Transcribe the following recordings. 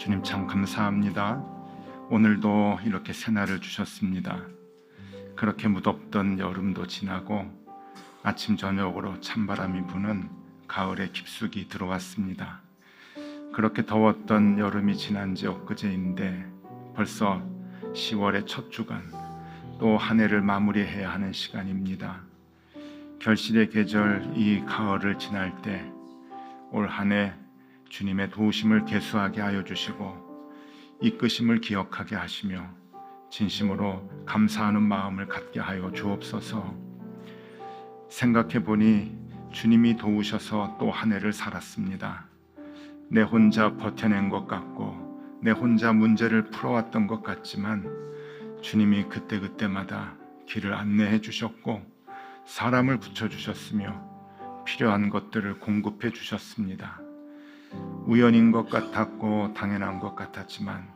주님 참 감사합니다. 오늘도 이렇게 새날을 주셨습니다. 그렇게 무덥던 여름도 지나고 아침 저녁으로 찬바람이 부는 가을의 깊숙이 들어왔습니다. 그렇게 더웠던 여름이 지난 지 엊그제인데 벌써 10월의 첫 주간, 또 한 해를 마무리해야 하는 시간입니다. 결실의 계절 이 가을을 지날 때 올 한 해 주님의 도우심을 계수하게 하여 주시고 이끄심을 기억하게 하시며 진심으로 감사하는 마음을 갖게 하여 주옵소서. 생각해 보니 주님이 도우셔서 또 한 해를 살았습니다. 내 혼자 버텨낸 것 같고 내 혼자 문제를 풀어왔던 것 같지만 주님이 그때그때마다 길을 안내해 주셨고 사람을 붙여주셨으며 필요한 것들을 공급해 주셨습니다. 우연인 것 같았고 당연한 것 같았지만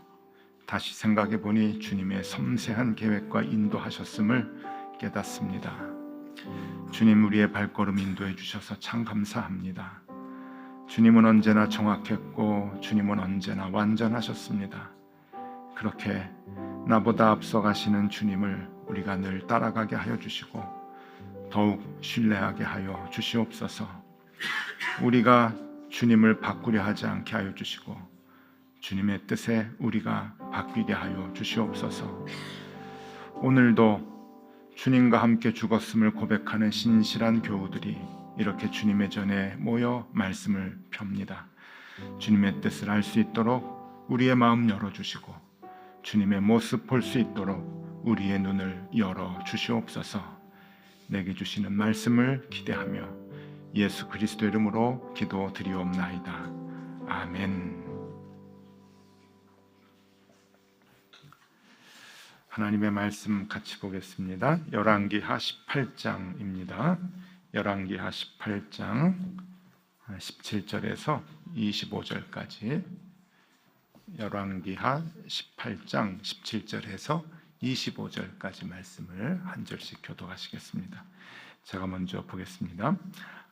다시 생각해 보니 주님의 섬세한 계획과 인도하셨음을 깨닫습니다. 주님, 우리의 발걸음 인도해 주셔서 참 감사합니다. 주님은 언제나 정확했고 주님은 언제나 완전하셨습니다. 그렇게 나보다 앞서가시는 주님을 우리가 늘 따라가게 하여 주시고 더욱 신뢰하게 하여 주시옵소서. 우리가 주님을 바꾸려 하지 않게 하여 주시고 주님의 뜻에 우리가 바뀌게 하여 주시옵소서. 오늘도 주님과 함께 죽었음을 고백하는 신실한 교우들이 이렇게 주님의 전에 모여 말씀을 펴니다. 주님의 뜻을 알 수 있도록 우리의 마음 열어주시고 주님의 모습 볼 수 있도록 우리의 눈을 열어 주시옵소서. 내게 주시는 말씀을 기대하며 예수 그리스도 이름으로 기도드리옵나이다. 아멘. 하나님의 말씀 같이 보겠습니다. 열왕기하 18장입니다. 열왕기하 18장 17절에서 25절까지, 열왕기하 18장 17절에서 25절까지 말씀을 한 절씩 교독하시겠습니다. 제가 먼저 보겠습니다.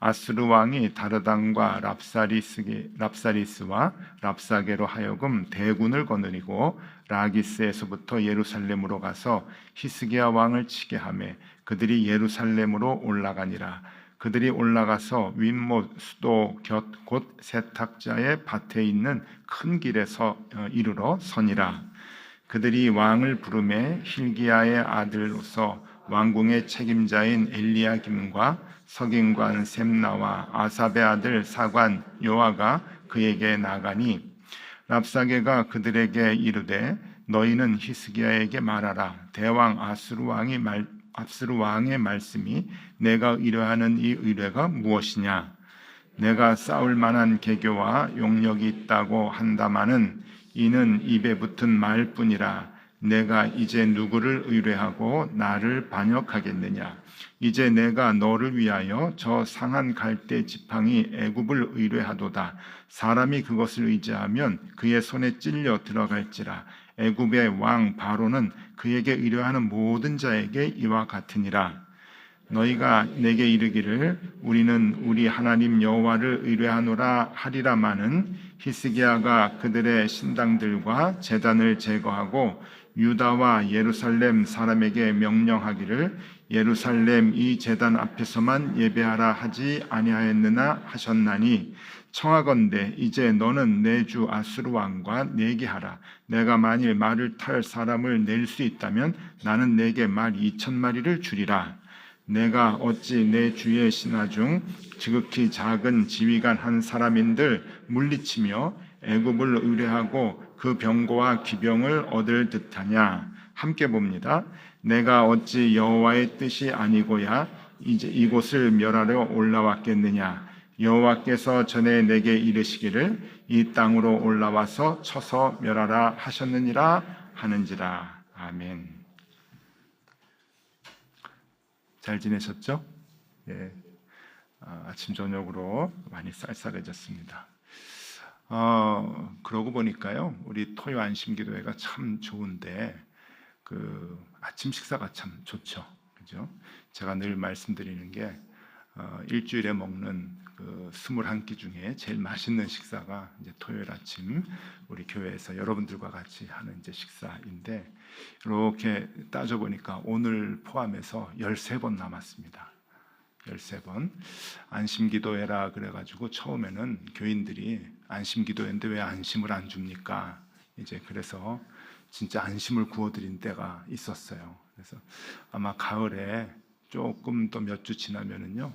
아수르 왕이 다르단과 랍사리스와 랍사게로 하여금 대군을 거느리고 라기스에서부터 예루살렘으로 가서 히스기야 왕을 치게 하매 그들이 예루살렘으로 올라가니라. 그들이 올라가서 윗못 수도 곁 곧 세탁자의 밭에 있는 큰 길에서 이르러 서니라. 그들이 왕을 부르매 hil기야의 아들로서 왕궁의 책임자인 엘리야김과 석인관 셈나와 아삽의 아들 사관 요아가 그에게 나가니 랍사게가 그들에게 이르되 너희는 히스기야에게 말하라. 대왕 아수르 왕의 말씀이 내가 의뢰하는 이 의뢰가 무엇이냐? 내가 싸울 만한 계교와 용력이 있다고 한다마는 이는 입에 붙은 말뿐이라. 내가 이제 누구를 의뢰하고 나를 반역하겠느냐? 이제 내가 너를 위하여 저 상한 갈대 지팡이 애굽을 의뢰하도다. 사람이 그것을 의지하면 그의 손에 찔려 들어갈지라. 애굽의 왕 바로는 그에게 의뢰하는 모든 자에게 이와 같으니라. 너희가 내게 이르기를 우리는 우리 하나님 여호와를 의뢰하노라 하리라마는 히스기야가 그들의 신당들과 제단을 제거하고 유다와 예루살렘 사람에게 명령하기를 예루살렘 이 제단 앞에서만 예배하라 하지 아니하였느냐 하셨나니 청하건대 이제 너는 내 주 아수르 왕과 내기하라. 내가 만일 말을 탈 사람을 낼 수 있다면 나는 내게 말 2,000마리를 주리라. 내가 어찌 내 주의 신하 중 지극히 작은 지휘관 한 사람인들 물리치며 애굽을 의뢰하고 그 병거와 기병을 얻을 듯하냐? 함께 봅니다. 내가 어찌 여호와의 뜻이 아니고야 이제 이곳을 멸하려 올라왔겠느냐? 여호와께서 전에 내게 이르시기를 이 땅으로 올라와서 쳐서 멸하라 하셨느니라 하는지라. 아멘. 잘 지내셨죠? 예. 아침 저녁으로 많이 쌀쌀해졌습니다. 그러고 보니까요, 우리 토요 안심기도회가 참 좋은데 그 아침 식사가 참 좋죠, 그죠? 제가 늘 말씀드리는 게 일주일에 먹는 그 21끼 중에 제일 맛있는 식사가 이제 토요일 아침 우리 교회에서 여러분들과 같이 하는 이제 식사인데, 이렇게 따져 보니까 오늘 포함해서 13번 남았습니다. 13번. 안심기도해라 그래가지고 처음에는 교인들이 안심기도했는데 왜 안심을 안 줍니까? 이제 그래서 진짜 안심을 구워드린 때가 있었어요. 그래서 아마 가을에 조금 더 몇 주 지나면은요,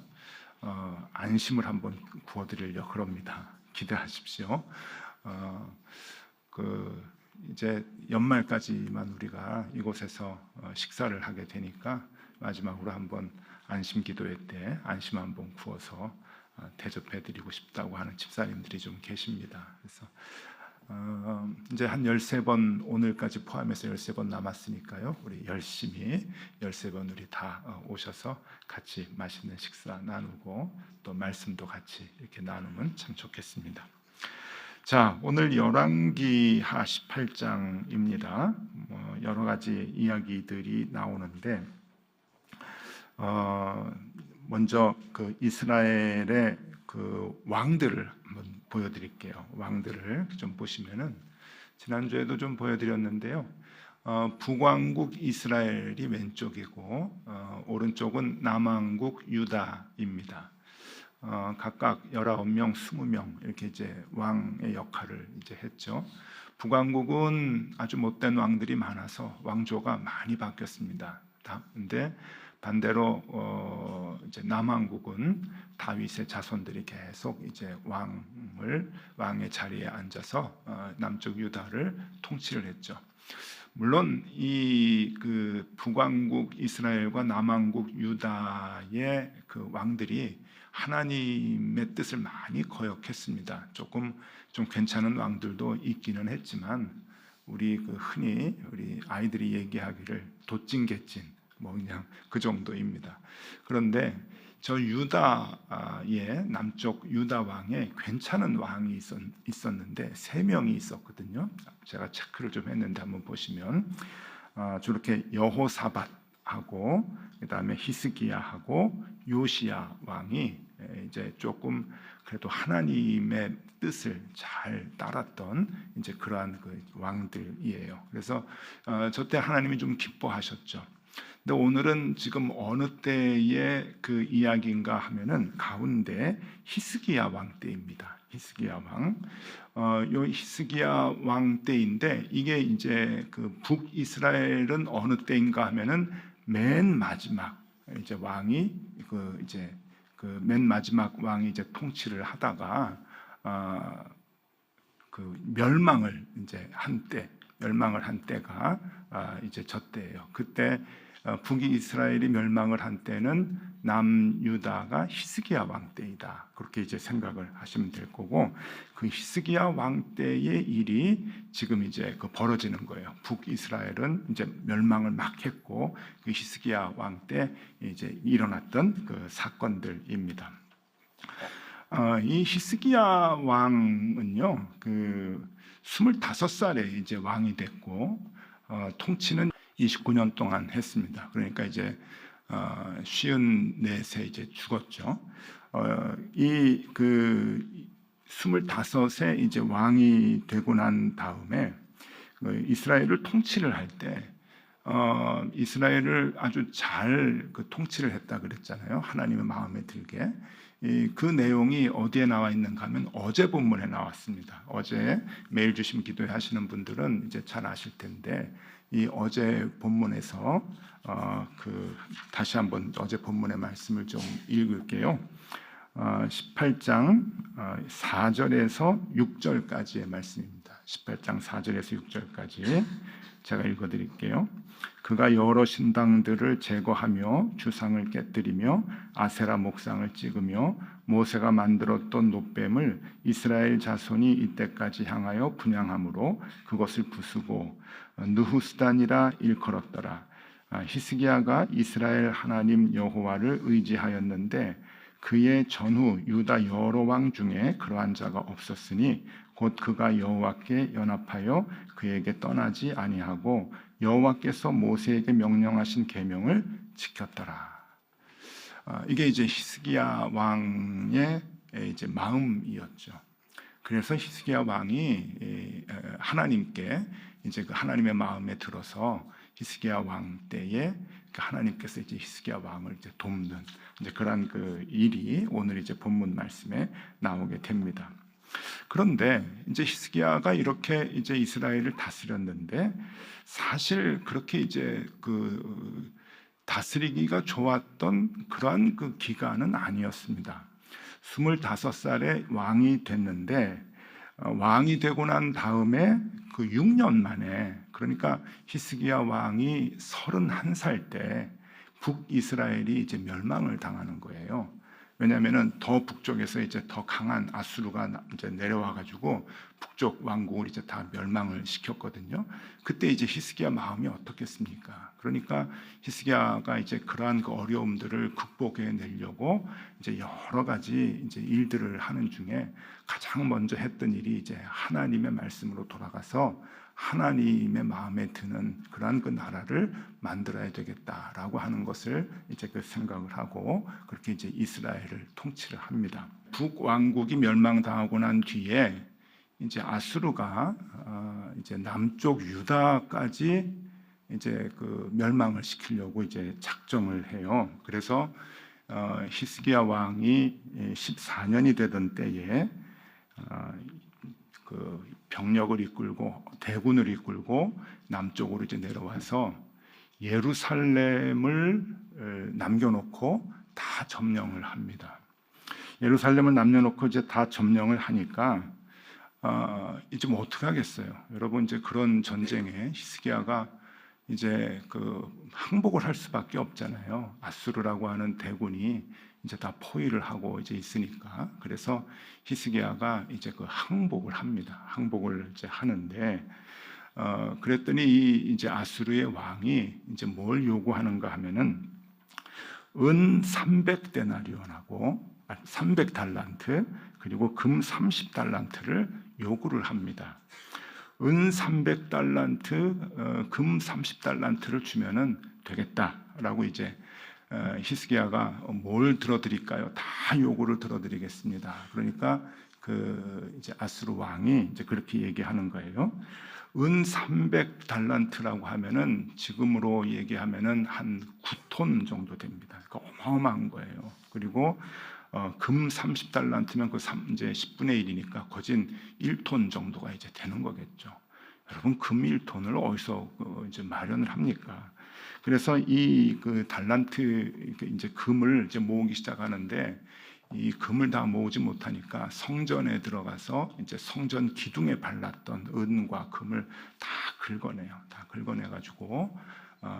안심을 한번 구워드리려고 그럽니다. 기대하십시오. 이제 연말까지만 우리가 이곳에서 식사를 하게 되니까 마지막으로 한번 안심 기도회 때 안심 한번 구워서 대접해드리고 싶다고 하는 집사님들이 좀 계십니다. 그래서 이제 한 13번, 오늘까지 포함해서 13번 남았으니까요, 우리 열심히 13번 우리 다 오셔서 같이 맛있는 식사 나누고 또 말씀도 같이 이렇게 나누면 참 좋겠습니다. 자, 오늘 열왕기하 18장입니다. 여러 가지 이야기들이 나오는데, 먼저 그 이스라엘의 그 왕들을 한번 보여드릴게요. 왕들을 좀 보시면은 지난주에도 좀 보여드렸는데요. 북왕국 이스라엘이 왼쪽이고 오른쪽은 남왕국 유다입니다. 각각 19명, 20명 이렇게 이제 왕의 역할을 이제 했죠. 북왕국은 아주 못된 왕들이 많아서 왕조가 많이 바뀌었습니다. 근데 반대로 이제 남왕국은 다윗의 자손들이 계속 이제 왕의 자리에 앉아서 남쪽 유다를 통치를 했죠. 물론 이 그 북왕국 이스라엘과 남왕국 유다의 그 왕들이 하나님의 뜻을 많이 거역했습니다. 조금 좀 괜찮은 왕들도 있기는 했지만 우리 흔히 우리 아이들이 얘기하기를 도찐개찐 뭐 그냥 그 정도입니다. 그런데 저 유다의 남쪽 유다 왕에 괜찮은 왕이 있었는데 3명이 있었거든요. 제가 체크를 좀 했는데 한번 보시면 저렇게 여호사밧하고 그다음에 히스기야하고 요시야 왕이 이제 조금 그래도 하나님의 뜻을 잘 따랐던 이제 그러한 그 왕들이에요. 그래서 저때 하나님이 좀 기뻐하셨죠. 근데 오늘은 지금 어느 때의 그 이야기인가 하면은 가운데 히스기야 왕 때입니다. 히스기야 왕. 요 히스기야 왕 때인데 이게 이제 그 북이스라엘은 어느 때인가 하면은 맨 마지막 이제 왕이 맨 마지막 왕이 이제 통치를 하다가 멸망을 한 때가 이제 저 때예요. 그때 북이스라엘이 멸망을 한 때는 남유다가 히스기야 왕 때이다. 그렇게 이제 생각을 하시면 될 거고, 그 히스기야 왕 때의 일이 지금 이제 벌어지는 거예요. 북이스라엘은 이제 멸망을 막 했고 그 히스기야 왕 때 이제 일어났던 그 사건들입니다. 이 히스기야 왕은요, 25살에 이제 왕이 됐고 통치는 29년 동안 했습니다. 그러니까 이제 54세 이제 죽었죠. 이 25세 이제 왕이 되고 난 다음에 이스라엘을 통치를 할 때 이스라엘을 아주 잘 통치를 했다 그랬잖아요. 하나님의 마음에 들게. 그 내용이 어디에 나와 있는가 하면 어제 본문에 나왔습니다. 어제 매일 주심 기도회 하시는 분들은 이제 잘 아실 텐데, 이 어제 본문에서 다시 한번 어제 본문의 말씀을 좀 읽을게요. 18장 4절에서 6절까지의 말씀입니다. 18장 4절에서 6절까지 제가 읽어드릴게요. 그가 여러 신당들을 제거하며 주상을 깨뜨리며 아세라 목상을 찍으며 모세가 만들었던 놋뱀을 이스라엘 자손이 이때까지 향하여 분향함으로 그것을 부수고 느후스단이라 일컬었더라. 히스기야가 이스라엘 하나님 여호와를 의지하였는데 그의 전후 유다 여러 왕 중에 그러한 자가 없었으니 곧 그가 여호와께 연합하여 그에게 떠나지 아니하고 여호와께서 모세에게 명령하신 계명을 지켰더라. 이게 이제 히스기야 왕의 이제 마음이었죠. 그래서 히스기야 왕이 하나님께 이제 그 하나님의 마음에 들어서 히스기야 왕 때에 하나님께서 이제 히스기야 왕을 이제 돕는 이제 그러한 그 일이 오늘 이제 본문 말씀에 나오게 됩니다. 그런데 이제 히스기야가 이렇게 이제 이스라엘을 다스렸는데 사실 그렇게 이제 그 다스리기가 좋았던 그러한 그 기간은 아니었습니다. 25살에 왕이 됐는데 왕이 되고 난 다음에 그 6년 만에, 그러니까 히스기야 왕이 31살 때 북이스라엘이 이제 멸망을 당하는 거예요. 왜냐하면은 더 북쪽에서 이제 더 강한 아수르가 이제 내려와 가지고 북쪽 왕국을 이제 다 멸망을 시켰거든요. 그때 이제 히스기야 마음이 어떻겠습니까? 그러니까 히스기야가 이제 그러한 그 어려움들을 극복해 내려고 이제 여러 가지 이제 일들을 하는 중에 가장 먼저 했던 일이 이제 하나님의 말씀으로 돌아가서 하나님의 마음에 드는 그러한 그 나라를 만들어야 되겠다라고 하는 것을 이제 그 생각을 하고 그렇게 이제 이스라엘을 통치를 합니다. 북왕국이 멸망당하고 난 뒤에 이제 아수르가 이제 남쪽 유다까지 이제 그 멸망을 시키려고 이제 작정을 해요. 그래서 히스기야 왕이 14년이 되던 때에 그 병력을 이끌고 대군을 이끌고 남쪽으로 이제 내려와서 예루살렘을 남겨놓고 다 점령을 합니다. 예루살렘을 남겨놓고 이제 다 점령을 하니까 이제 뭐 어떻게 하겠어요? 여러분 이제 그런 전쟁에 히스기야가 이제 그 항복을 할 수밖에 없잖아요. 아수르라고 하는 대군이 이제 다 포위를 하고 이제 있으니까. 그래서 히스기야가 이제 그 항복을 합니다. 항복을 이제 하는데 그랬더니 이제 아수르의 왕이 이제 뭘 요구하는가 하면은 은 300데나리온하고 300달란트 그리고 금 30달란트를 요구를 합니다. 은 300달란트, 금 30달란트를 주면은 되겠다라고 이제 히스기야가 뭘 들어드릴까요? 다 요구를 들어드리겠습니다. 그러니까 그 이제 아수르 왕이 이제 그렇게 얘기하는 거예요. 은 300달란트라고 하면은 지금으로 얘기하면은 한 9톤 정도 됩니다. 그러니까 어마어마한 거예요. 그리고 금 30달란트면 이제 10분의 1이니까 거진 1톤 정도가 이제 되는 거겠죠. 여러분 금 1톤을 어디서 이제 마련을 합니까? 그래서 이 그 달란트 이제 금을 이제 모으기 시작하는데 이 금을 다 모으지 못하니까 성전에 들어가서 이제 성전 기둥에 발랐던 은과 금을 다 긁어내요. 다 긁어내 가지고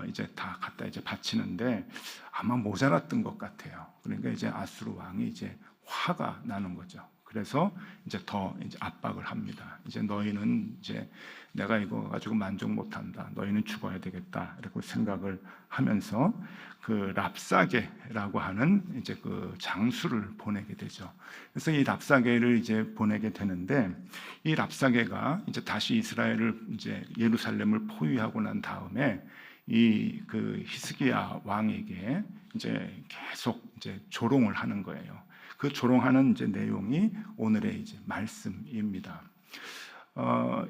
이제 다 갖다 이제 바치는데 아마 모자랐던 것 같아요. 그러니까 이제 아수르 왕이 이제 화가 나는 거죠. 그래서 이제 더 이제 압박을 합니다. 이제 너희는 이제 내가 이거 가지고 만족 못한다. 너희는 죽어야 되겠다. 이렇게 생각을 하면서 그 랍사게라고 하는 이제 그 장수를 보내게 되죠. 그래서 이 랍사게를 이제 보내게 되는데 이 랍사게가 이제 다시 이스라엘을 이제 예루살렘을 포위하고 난 다음에 이 그 히스기야 왕에게 이제 계속 이제 조롱을 하는 거예요. 그 조롱하는 이제 내용이 오늘의 이제 말씀입니다.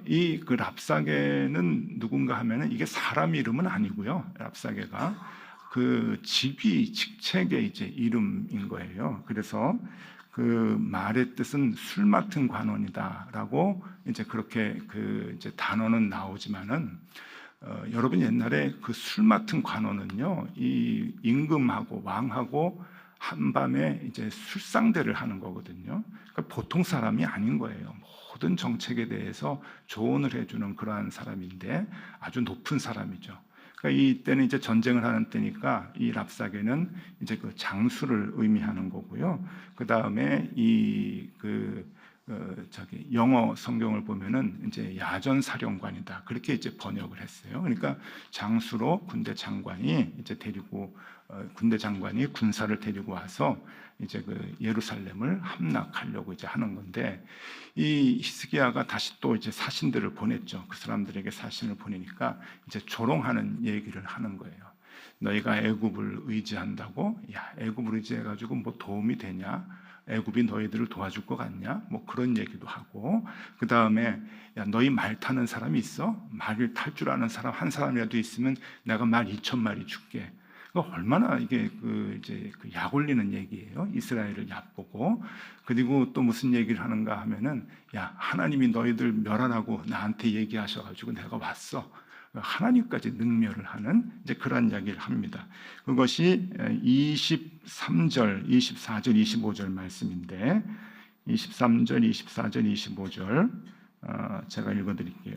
이 그 랍사게는 누군가 하면은 이게 사람 이름은 아니고요. 랍사게가 그 직책의 이제 이름인 거예요. 그래서 그 말의 뜻은 술 맡은 관원이다라고 이제 그렇게 그 이제 단어는 나오지만은 여러분 옛날에 그 술 맡은 관원은요 이 임금하고 왕하고 한밤에 이제 술상대를 하는 거거든요. 그러니까 보통 사람이 아닌 거예요. 모든 정책에 대해서 조언을 해주는 그러한 사람인데 아주 높은 사람이죠. 그러니까 이때는 이제 전쟁을 하는 때니까 이 랍사게는 이제 그 장수를 의미하는 거고요. 그 다음에 영어 성경을 보면은 이제 야전 사령관이다 그렇게 이제 번역을 했어요. 그러니까 장수로 군대 장관이 이제 군대 장관이 군사를 데리고 와서 이제 그 예루살렘을 함락하려고 이제 하는 건데 이 히스기야가 다시 또 이제 사신들을 보냈죠. 그 사람들에게 사신을 보내니까 이제 조롱하는 얘기를 하는 거예요. 너희가 애굽을 의지한다고? 야, 애굽을 의지해 가지고 뭐 도움이 되냐? 애굽이 너희들을 도와줄 것 같냐? 뭐 그런 얘기도 하고, 그 다음에 야, 너희 말 타는 사람이 있어? 말을 탈 줄 아는 사람 한 사람이라도 있으면 내가 말 2,000마리 줄게. 얼마나 이게 이제 약 올리는 얘기예요. 이스라엘을 얕보고. 그리고 또 무슨 얘기를 하는가 하면은, 야, 하나님이 너희들 멸하라고 나한테 얘기하셔가지고 내가 왔어. 하나님까지 능멸을 하는 이제 그런 이야기를 합니다. 그것이 23절, 24절, 25절 말씀인데, 23절, 24절, 25절 제가 읽어드릴게요.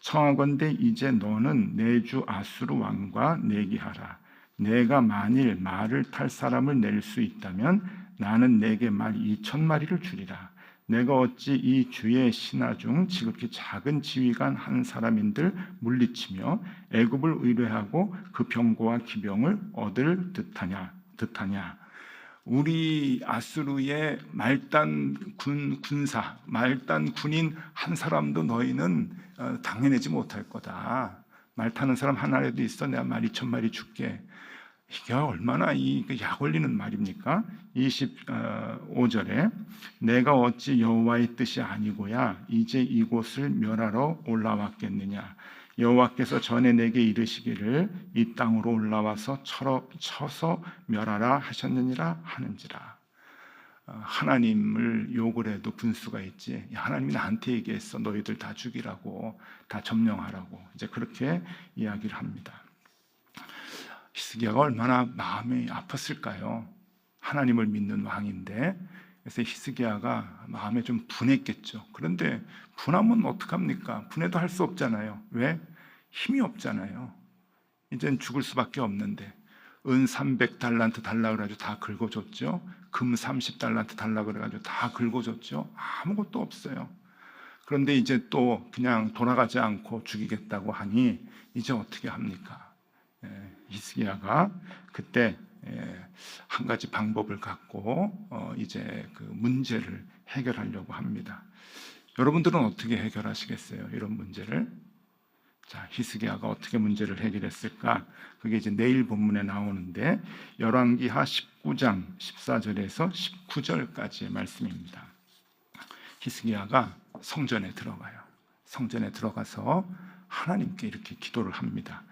청하건대 이제 너는 내 주 아수르 왕과 내기하라. 내가 만일 말을 탈 사람을 낼 수 있다면 나는 내게 말 2,000마리를 주리라. 내가 어찌 이 주의 신하 중 지극히 작은 지휘관 한 사람인들 물리치며 애굽을 의뢰하고 그 병거와 기병을 얻을 듯하냐. 우리 아수르의 말단 군사, 말단 군인 한 사람도 너희는 당해내지 못할 거다. 말 타는 사람 하나라도 있어 내가 말 2,000마리 줄게. 이게 얼마나 약 올리는 말입니까? 25절에 내가 어찌 여호와의 뜻이 아니고야 이제 이곳을 멸하러 올라왔겠느냐. 여호와께서 전에 내게 이르시기를 이 땅으로 올라와서 쳐서 멸하라 하셨느니라 하는지라. 하나님을 욕을 해도 분수가 있지. 하나님이 나한테 얘기했어. 너희들 다 죽이라고, 다 점령하라고. 이제 그렇게 이야기를 합니다. 히스기야가 얼마나 마음이 아팠을까요? 하나님을 믿는 왕인데. 그래서 히스기야가 마음에 좀 분했겠죠. 그런데 분하면 어떡합니까? 분해도 할 수 없잖아요. 왜? 힘이 없잖아요. 이젠 죽을 수밖에 없는데 은 300달란트 달라고 그래가지고 다 긁어줬죠. 금 30달란트 달라고 그래가지고 다 긁어줬죠. 아무것도 없어요. 그런데 이제 또 그냥 돌아가지 않고 죽이겠다고 하니 이제 어떻게 합니까? 히스기야가 그때 한 가지 방법을 갖고 이제 그 문제를 해결하려고 합니다. 여러분들은 어떻게 해결하시겠어요? 이런 문제를? 자, 히스기야가 어떻게 문제를 해결했을까? 그게 이제 내일 본문에 나오는데 열왕기하 19장 14절에서 19절까지의 말씀입니다. 히스기야가 성전에 들어가요. 성전에 들어가서 하나님께 이렇게 기도를 합니다.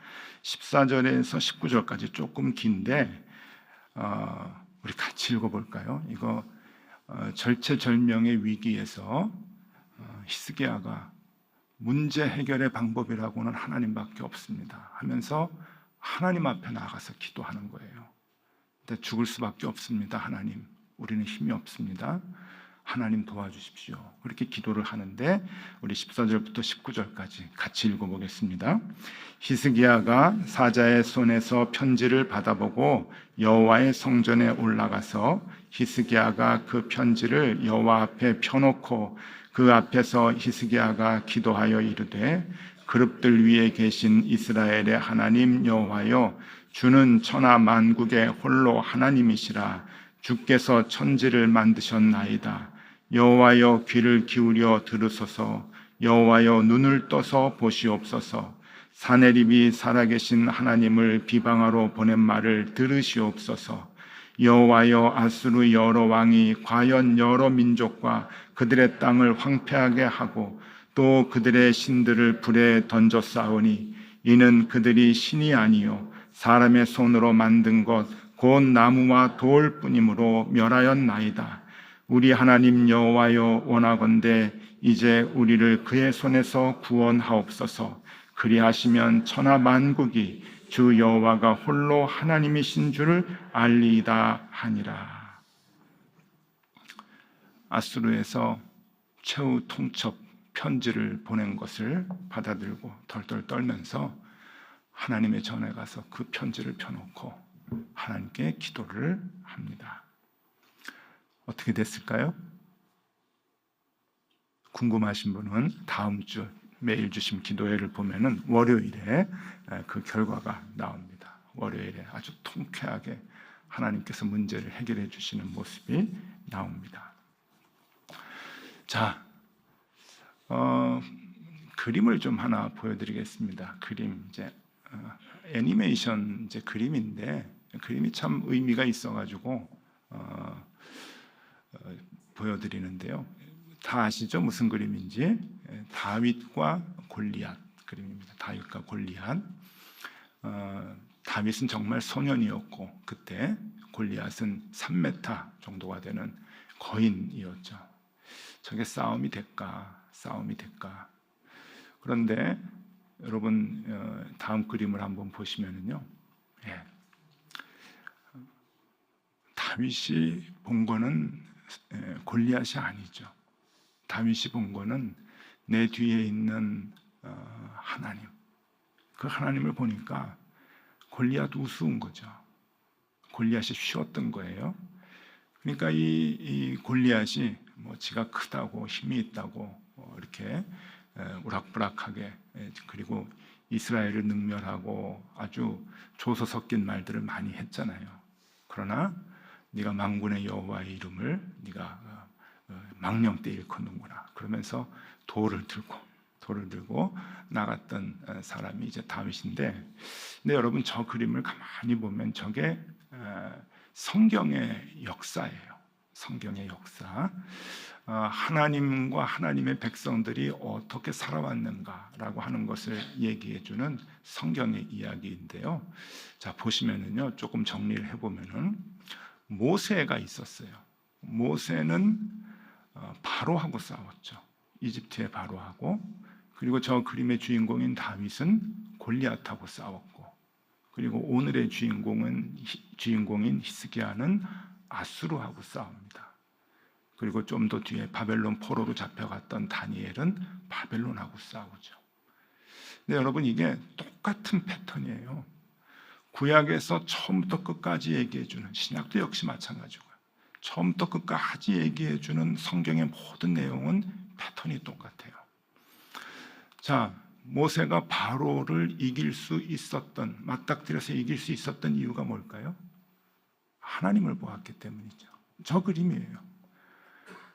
14절에서 19절까지 조금 긴데 우리 같이 읽어볼까요? 이거 절체절명의 위기에서 히스기야가 문제 해결의 방법이라고는 하나님밖에 없습니다 하면서 하나님 앞에 나가서 기도하는 거예요. 근데 죽을 수밖에 없습니다. 하나님, 우리는 힘이 없습니다. 하나님 도와주십시오. 그렇게 기도를 하는데 우리 14절부터 19절까지 같이 읽어보겠습니다. 히스기야가 사자의 손에서 편지를 받아보고 여호와의 성전에 올라가서 히스기야가 그 편지를 여호와 앞에 펴놓고 그 앞에서 히스기야가 기도하여 이르되 그룹들 위에 계신 이스라엘의 하나님 여호와여, 주는 천하 만국의 홀로 하나님이시라. 주께서 천지를 만드셨나이다. 여호와여, 귀를 기울여 들으소서. 여호와여, 눈을 떠서 보시옵소서. 사내립이 살아계신 하나님을 비방하러 보낸 말을 들으시옵소서. 여호와여, 아수르 여러 왕이 과연 여러 민족과 그들의 땅을 황폐하게 하고 또 그들의 신들을 불에 던져 싸우니 이는 그들이 신이 아니요 사람의 손으로 만든 것 곧 나무와 돌뿐이므로 멸하였나이다. 우리 하나님 여호와여, 원하건대 이제 우리를 그의 손에서 구원하옵소서. 그리하시면 천하 만국이 주 여호와가 홀로 하나님이신 줄을 알리이다 하니라. 아수르에서 최후 통첩 편지를 보낸 것을 받아들고 덜덜 떨면서 하나님의 전에 가서 그 편지를 펴놓고 하나님께 기도를 합니다. 어떻게 됐을까요? 궁금하신 분은 다음 주 매일 주심 기도회를 보면은 월요일에 그 결과가 나옵니다. 월요일에 아주 통쾌하게 하나님께서 문제를 해결해 주시는 모습이 나옵니다. 자, 그림을 좀 하나 보여드리겠습니다. 그림 이제 애니메이션 이제 그림인데 그림이 참 의미가 있어가지고 보여드리는데요. 다 아시죠? 무슨 그림인지. 다윗과 골리앗 그림입니다. 다윗과 골리앗. 다윗은 정말 소년이었고 그때 골리앗은 3m 정도가 되는 거인이었죠. 저게 싸움이 될까? 싸움이 될까? 그런데 여러분 다음 그림을 한번 보시면은요. 다윗이 본 거는 골리앗이 아니죠. 다윗이 본 거는 내 뒤에 있는 하나님. 그 하나님을 보니까 골리앗 우스운 거죠. 골리앗이 쉬웠던 거예요. 그러니까 이 골리앗이 뭐 지가 크다고 힘이 있다고 이렇게 우락부락하게 그리고 이스라엘을 능멸하고 아주 조소 섞인 말들을 많이 했잖아요. 그러나 네가 만군의 여호와의 이름을 네가 망령 때 일컫는구나. 그러면서 돌을 들고 나갔던 사람이 이제 다윗인데, 근데 여러분 저 그림을 가만히 보면 저게 성경의 역사예요. 성경의 역사. 하나님과 하나님의 백성들이 어떻게 살아왔는가라고 하는 것을 얘기해주는 성경의 이야기인데요. 자, 보시면은요, 조금 정리를 해보면은 모세가 있었어요. 모세는 바로하고 싸웠죠. 이집트의 바로하고. 그리고 저 그림의 주인공인 다윗은 골리앗하고 싸웠고, 그리고 오늘의 주인공인 히스기야는 아수르하고 싸웁니다. 그리고 좀 더 뒤에 바벨론 포로로 잡혀갔던 다니엘은 바벨론하고 싸우죠. 근데 여러분 이게 똑같은 패턴이에요. 구약에서 처음부터 끝까지 얘기해주는, 신약도 역시 마찬가지고요. 처음부터 끝까지 얘기해주는 성경의 모든 내용은 패턴이 똑같아요. 자, 모세가 바로를 이길 수 있었던, 맞닥뜨려서 이길 수 있었던 이유가 뭘까요? 하나님을 보았기 때문이죠. 저 그림이에요.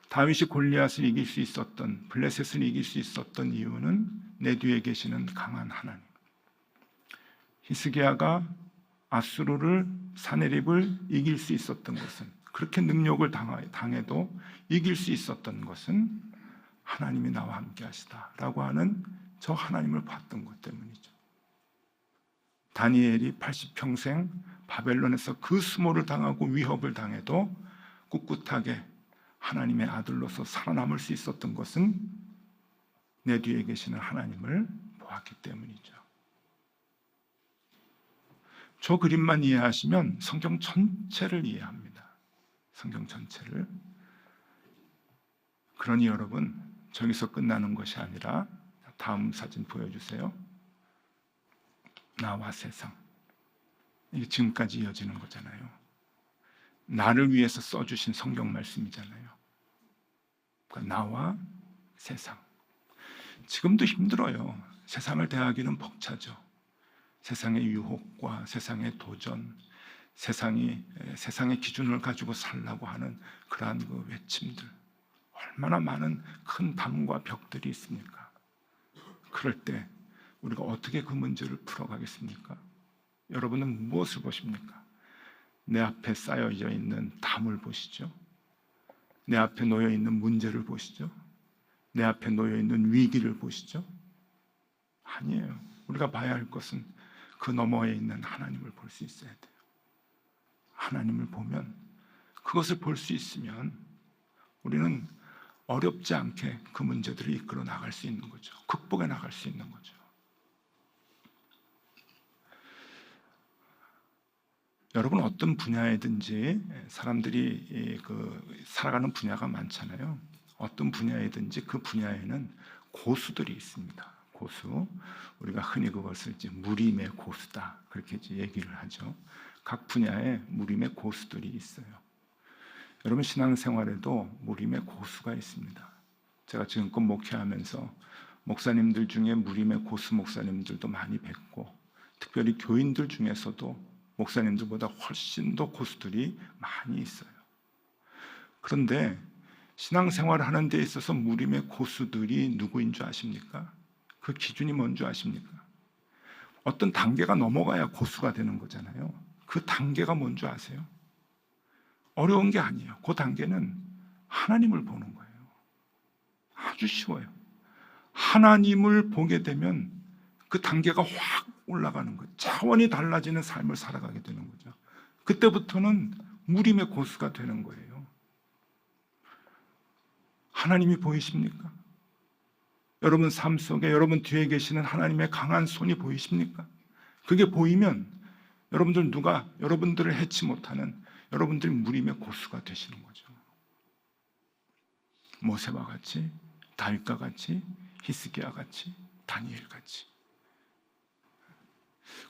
다윗이 골리앗을 이길 수 있었던, 블레셋을 이길 수 있었던 이유는 내 뒤에 계시는 강한 하나님. 히스기야가 아수르를, 사네립을 이길 수 있었던 것은, 그렇게 능력을 당해도 이길 수 있었던 것은 하나님이 나와 함께 하시다라고 하는 저 하나님을 봤던 것 때문이죠. 다니엘이 80평생 바벨론에서 그 수모를 당하고 위협을 당해도 꿋꿋하게 하나님의 아들로서 살아남을 수 있었던 것은 내 뒤에 계시는 하나님을 보았기 때문이죠. 저 그림만 이해하시면 성경 전체를 이해합니다. 성경 전체를. 그러니 여러분, 저기서 끝나는 것이 아니라 다음 사진 보여주세요. 나와 세상. 이게 지금까지 이어지는 거잖아요. 나를 위해서 써주신 성경 말씀이잖아요. 그러니까 나와 세상. 지금도 힘들어요. 세상을 대하기는 벅차죠. 세상의 유혹과 세상의 도전, 세상의 기준을 가지고 살라고 하는 그러한 그 외침들, 얼마나 많은 큰 담과 벽들이 있습니까? 그럴 때 우리가 어떻게 그 문제를 풀어가겠습니까? 여러분은 무엇을 보십니까? 내 앞에 쌓여져 있는 담을 보시죠. 내 앞에 놓여 있는 문제를 보시죠. 내 앞에 놓여 있는 위기를 보시죠. 아니에요. 우리가 봐야 할 것은 그 너머에 있는 하나님을 볼 수 있어야 돼요. 하나님을 보면, 그것을 볼 수 있으면 우리는 어렵지 않게 그 문제들을 이끌어 나갈 수 있는 거죠. 극복해 나갈 수 있는 거죠. 여러분 어떤 분야에든지 사람들이 살아가는 분야가 많잖아요. 어떤 분야에든지 그 분야에는 고수들이 있습니다. 고수. 우리가 흔히 그것을 이제 무림의 고수다, 그렇게 이제 얘기를 하죠. 각 분야에 무림의 고수들이 있어요. 여러분 신앙생활에도 무림의 고수가 있습니다. 제가 지금껏 목회하면서 목사님들 중에 무림의 고수 목사님들도 많이 뵙고, 특별히 교인들 중에서도 목사님들보다 훨씬 더 고수들이 많이 있어요. 그런데 신앙생활을 하는 데 있어서 무림의 고수들이 누구인 줄 아십니까? 그 기준이 뭔 줄 아십니까? 어떤 단계가 넘어가야 고수가 되는 거잖아요. 그 단계가 뭔 줄 아세요? 어려운 게 아니에요. 그 단계는 하나님을 보는 거예요. 아주 쉬워요. 하나님을 보게 되면 그 단계가 확 올라가는 거예요. 차원이 달라지는 삶을 살아가게 되는 거죠. 그때부터는 무림의 고수가 되는 거예요. 하나님이 보이십니까? 여러분 삶 속에 여러분 뒤에 계시는 하나님의 강한 손이 보이십니까? 그게 보이면 여러분들 누가 여러분들을 해치 못하는 여러분들 무림의 고수가 되시는 거죠. 모세와 같이, 다윗과 같이, 히스기야 같이, 다니엘 같이.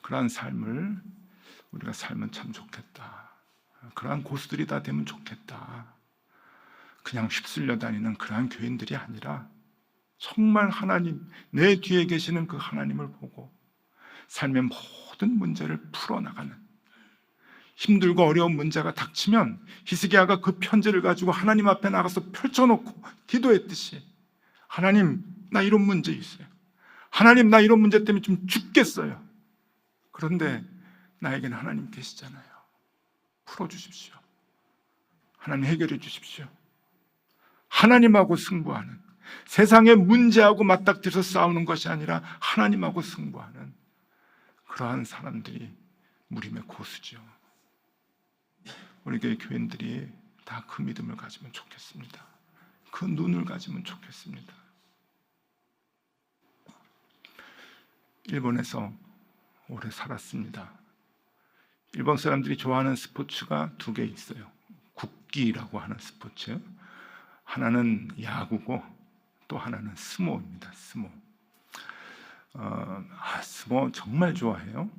그러한 삶을 우리가 살면 참 좋겠다. 그러한 고수들이 다 되면 좋겠다. 그냥 휩쓸려 다니는 그러한 교인들이 아니라 정말 하나님, 내 뒤에 계시는 그 하나님을 보고 삶의 모든 문제를 풀어나가는, 힘들고 어려운 문제가 닥치면 히스기야가 그 편지를 가지고 하나님 앞에 나가서 펼쳐놓고 기도했듯이, 하나님 나 이런 문제 있어요. 하나님 나 이런 문제 때문에 좀 죽겠어요. 그런데 나에게는 하나님 계시잖아요. 풀어주십시오. 하나님 해결해 주십시오. 하나님하고 승부하는, 세상의 문제하고 맞닥뜨려서 싸우는 것이 아니라 하나님하고 승부하는 그러한 사람들이 무림의 고수죠. 우리 교회 교인들이 다 그 믿음을 가지면 좋겠습니다. 그 눈을 가지면 좋겠습니다. 일본에서 오래 살았습니다. 일본 사람들이 좋아하는 스포츠가 두 개 있어요. 국기라고 하는 스포츠, 하나는 야구고 또 하나는 스모입니다. 스모. 스모 정말 좋아해요.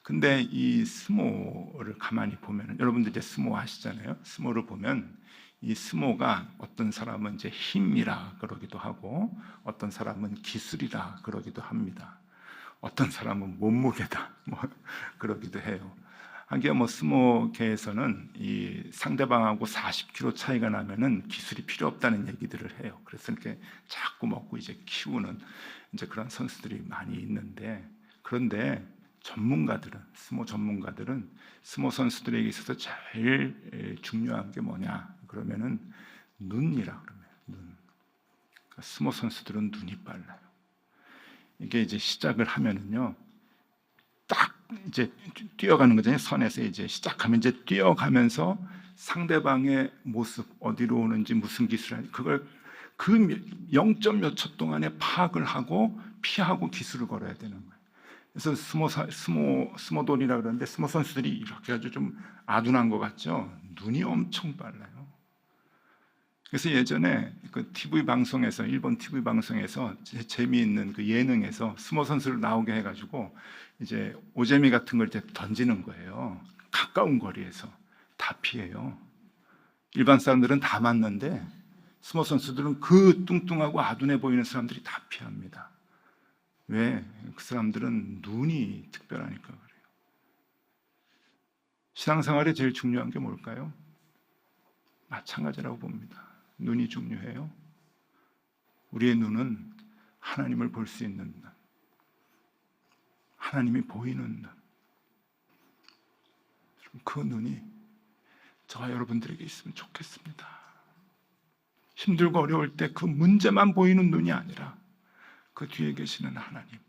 근데 이 스모를 가만히 보면, 여러분들 이제 스모 하시잖아요. 스모를 보면 이 스모가 어떤 사람은 이제 힘이라 그러기도 하고 어떤 사람은 기술이라 그러기도 합니다. 어떤 사람은 몸무게다 뭐 그러기도 해요. 하기야 뭐 스모계에서는 이 상대방하고 40kg 차이가 나면은 기술이 필요 없다는 얘기들을 해요. 그래서 이렇게 자꾸 먹고 이제 키우는 이제 그런 선수들이 많이 있는데, 그런데 전문가들은, 스모 전문가들은 스모 선수들에게 있어서 제일 중요한 게 뭐냐 그러면은 눈이라 그러면 눈. 그러니까 스모 선수들은 눈이 빨라요. 이게 이제 시작을 하면은요, 딱 이제 뛰어가는 거잖아요. 선에서 이제 시작하면 이제 뛰어가면서 상대방의 모습, 어디로 오는지 무슨 기술을, 그걸 그 0점 몇 초 동안에 파악을 하고 피하고 기술을 걸어야 되는 거예요. 그래서 스모돈이라 그러는데, 스모 선수들이 이렇게 아주 좀 아둔한 것 같죠. 눈이 엄청 빨라요. 그래서 예전에 그 TV 방송에서, 일본 TV 방송에서 재미있는 그 예능에서 스모 선수를 나오게 해가지고 이제 오재미 같은 걸 이제 던지는 거예요. 가까운 거리에서 다 피해요. 일반 사람들은 다 맞는데 스모 선수들은 그 뚱뚱하고 아둔해 보이는 사람들이 다 피합니다. 왜? 그 사람들은 눈이 특별하니까 그래요. 신앙생활에 제일 중요한 게 뭘까요? 마찬가지라고 봅니다. 눈이 중요해요. 우리의 눈은 하나님을 볼 수 있는 눈, 하나님이 보이는 눈. 그 눈이 저와 여러분들에게 있으면 좋겠습니다. 힘들고 어려울 때 그 문제만 보이는 눈이 아니라 그 뒤에 계시는 하나님,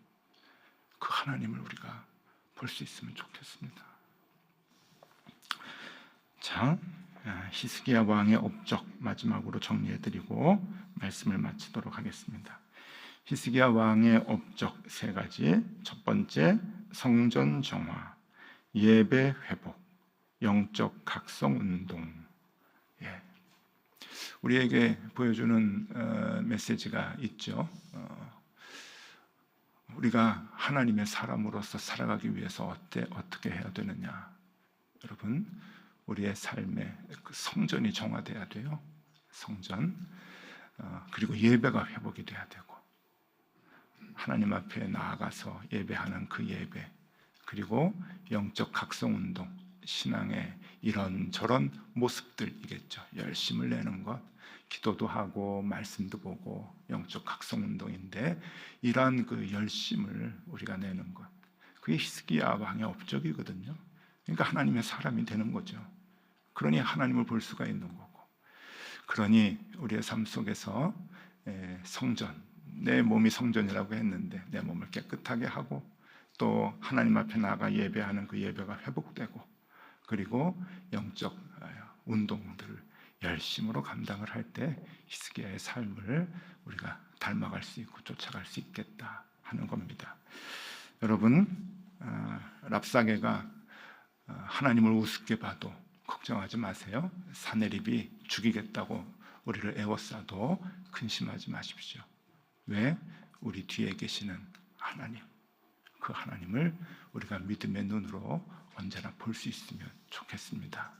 그 하나님을 우리가 볼 수 있으면 좋겠습니다. 자, 히스기야 왕의 업적 마지막으로 정리해드리고 말씀을 마치도록 하겠습니다. 히스기야 왕의 업적 세 가지. 첫 번째, 성전 정화, 예배 회복, 영적 각성 운동. 우리에게 보여주는 메시지가 있죠. 우리가 하나님의 사람으로서 살아가기 위해서 어떻게 해야 되느냐. 여러분, 우리의 삶에 그 성전이 정화돼야 돼요. 성전. 그리고 예배가 회복이 돼야 되고, 하나님 앞에 나아가서 예배하는 그 예배, 그리고 영적 각성운동, 신앙의 이런저런 모습들이겠죠. 열심을 내는 것, 기도도 하고 말씀도 보고 영적 각성운동인데, 이러한 그 열심을 우리가 내는 것, 그게 히스기야 왕의 업적이거든요. 그러니까 하나님의 사람이 되는 거죠. 그러니 하나님을 볼 수가 있는 거고, 그러니 우리의 삶 속에서 성전, 내 몸이 성전이라고 했는데 내 몸을 깨끗하게 하고 또 하나님 앞에 나아가 예배하는 그 예배가 회복되고 그리고 영적 운동들을 열심으로 감당을 할 때 히스기야의 삶을 우리가 닮아갈 수 있고 쫓아갈 수 있겠다 하는 겁니다. 여러분, 랍사게가 하나님을 우습게 봐도 걱정하지 마세요. 사내립이 죽이겠다고 우리를 애워싸도 근심하지 마십시오. 왜? 우리 뒤에 계시는 하나님, 그 하나님을 우리가 믿음의 눈으로 언제나 볼 수 있으면 좋겠습니다.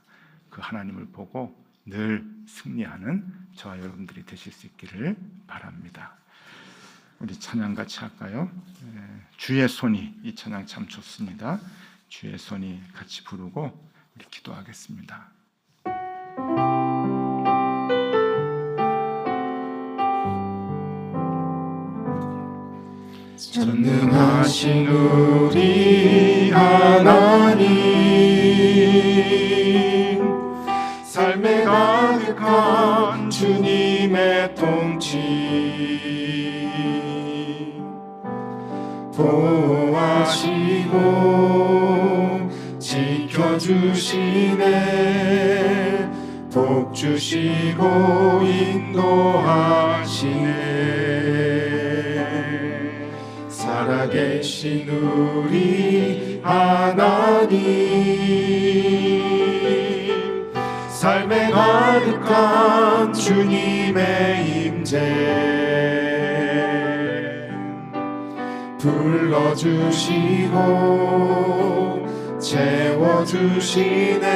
그 하나님을 보고 늘 승리하는 저와 여러분들이 되실 수 있기를 바랍니다. 우리 찬양 같이 할까요? 주의 손이, 이 찬양 참 좋습니다. 주의 손이 같이 부르고 우리 기도하겠습니다. 전능하신 우리 하나님, 삶에 가득한 주님의 통치 보호하시고 지켜주시네, 복 주시고 인도하시네. 살아계신 우리 하나님, 삶에 가득한 주님의 임재 불러주시고 채워주시네,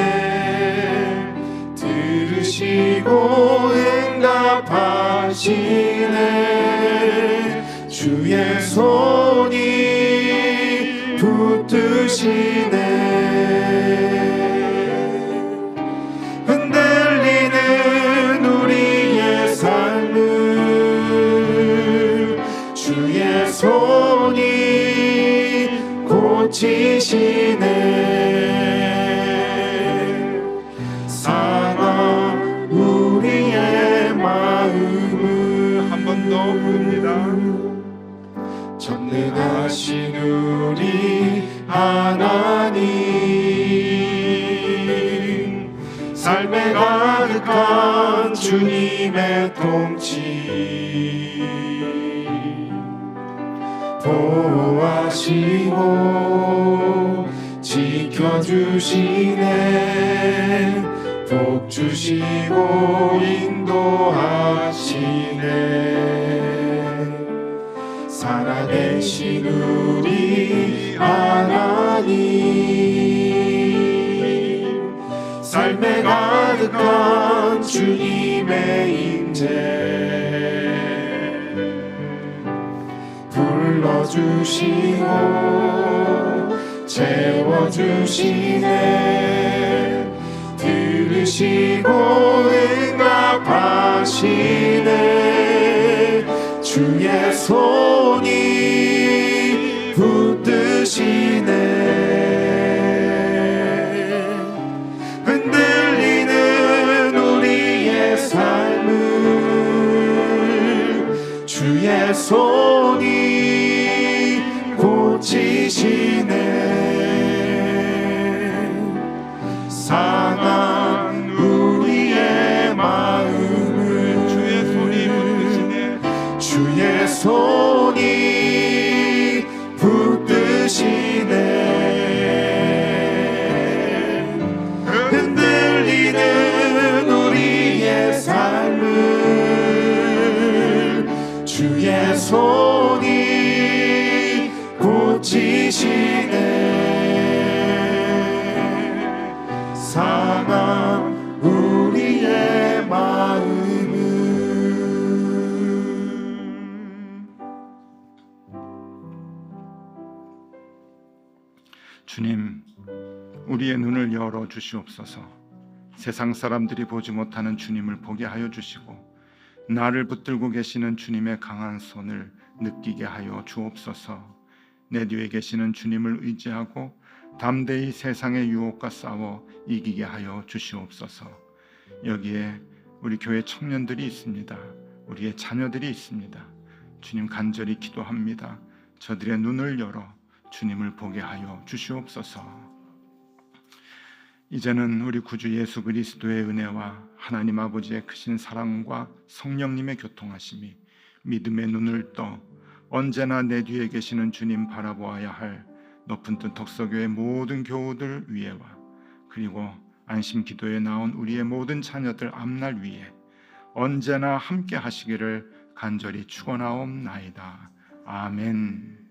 들으시고 응답하시네. 주의 손이 붙드시네, 흔들리는 우리의 삶을 주의 손이 고치시네. 상한 우리의 마음을 한 번 더 부릅니다. 전능하신 우리 하나님, 삶에 가득한 주님의 통치 보호하시고 지켜주시네, 복 주시고 인도하시네. 살아계신 우리 하나님, 삶에 가득한 주님의 임재 불러주시고 채워주시네, 들으시고 응답하시네. 주의 손이 붙드시네, 흔들리는 우리의 삶을 주의 손이 고치시네. 상한 우리의 마음을 주의 손이 붙드시네, 주의 손이 붙드시네, 흔들리는 우리의 삶을 주의 손이 고치시네. 상한 우리의 마음을. 주님, 우리의 눈을 열어 주시옵소서. 세상 사람들이 보지 못하는 주님을 보게 하여 주시고 나를 붙들고 계시는 주님의 강한 손을 느끼게 하여 주옵소서. 내 뒤에 계시는 주님을 의지하고 담대히 세상의 유혹과 싸워 이기게 하여 주시옵소서. 여기에 우리 교회 청년들이 있습니다. 우리의 자녀들이 있습니다. 주님 간절히 기도합니다. 저들의 눈을 열어 주님을 보게 하여 주시옵소서. 이제는 우리 구주 예수 그리스도의 은혜와 하나님 아버지의 크신 사랑과 성령님의 교통하심이 믿음의 눈을 떠 언제나 내 뒤에 계시는 주님 바라보아야 할 높은 뜬 덕서교의 모든 교우들 위에와 그리고 안심 기도에 나온 우리의 모든 자녀들 앞날 위에 언제나 함께 하시기를 간절히 축원하옵나이다. 아멘.